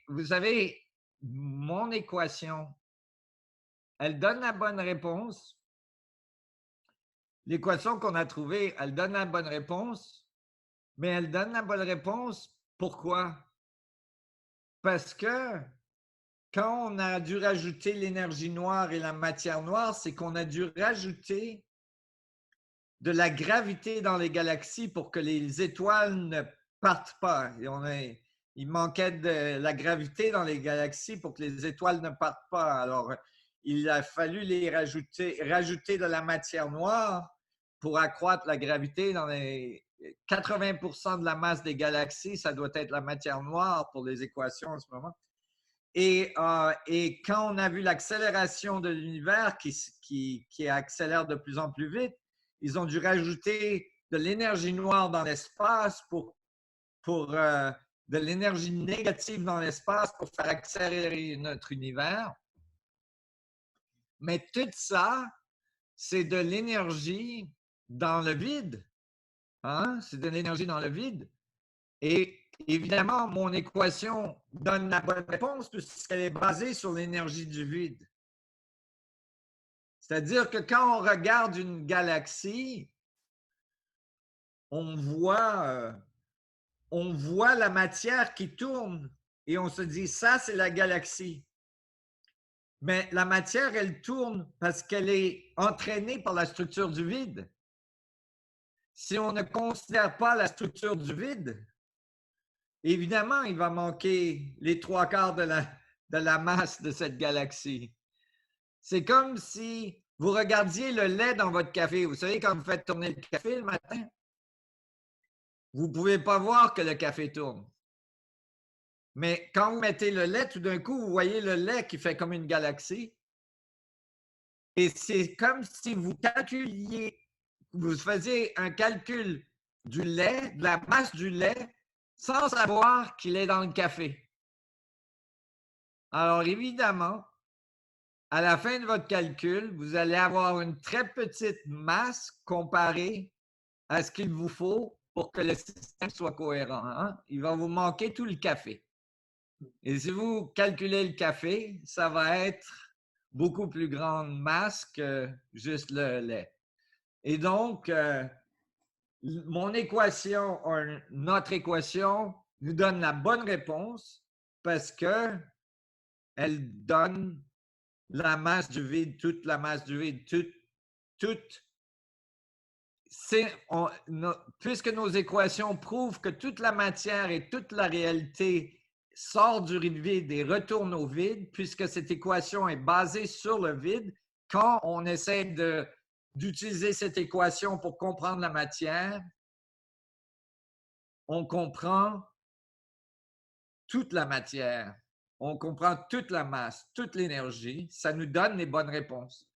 vous savez, mon équation, elle donne la bonne réponse. L'équation qu'on a trouvée, elle donne la bonne réponse, mais elle donne la bonne réponse. Pourquoi? Parce que quand on a dû rajouter l'énergie noire et la matière noire, c'est qu'on a dû rajouter de la gravité dans les galaxies pour que les étoiles ne partent pas. Il manquait de la gravité dans les galaxies pour que les étoiles ne partent pas. Alors, il a fallu rajouter de la matière noire pour accroître la gravité dans les 80% de la masse des galaxies, ça doit être la matière noire pour les équations en ce moment. Et quand on a vu l'accélération de l'univers qui accélère de plus en plus vite, ils ont dû rajouter de l'énergie noire dans l'espace pour de l'énergie négative dans l'espace pour faire accélérer notre univers. Mais tout ça, c'est de l'énergie dans le vide. Hein? C'est de l'énergie dans le vide. Et évidemment, mon équation donne la bonne réponse puisqu'elle est basée sur l'énergie du vide. C'est-à-dire que quand on regarde une galaxie, on voit, on voit la matière qui tourne et on se dit, ça, c'est la galaxie. Mais la matière, elle tourne parce qu'elle est entraînée par la structure du vide. Si on ne considère pas la structure du vide, évidemment, il va manquer les trois quarts de la masse de cette galaxie. C'est comme si vous regardiez le lait dans votre café. Vous savez, quand vous faites tourner le café le matin, vous ne pouvez pas voir que le café tourne. Mais quand vous mettez le lait, tout d'un coup, vous voyez le lait qui fait comme une galaxie. Et c'est comme si vous calculiez, vous faisiez un calcul du lait, de la masse du lait, sans savoir qu'il est dans le café. Alors évidemment, à la fin de votre calcul, vous allez avoir une très petite masse comparée à ce qu'il vous faut pour que le système soit cohérent. Hein? Il va vous manquer tout le café. Et si vous calculez le café, ça va être beaucoup plus grande masse que juste le lait. Et donc, mon équation, notre équation, nous donne la bonne réponse parce que elle donne la masse du vide, toute la masse du vide, toute puisque nos équations prouvent que toute la matière et toute la réalité sort du vide et retourne au vide, puisque cette équation est basée sur le vide, quand on essaie d'utiliser cette équation pour comprendre la matière, on comprend toute la matière, on comprend toute la masse, toute l'énergie, ça nous donne les bonnes réponses.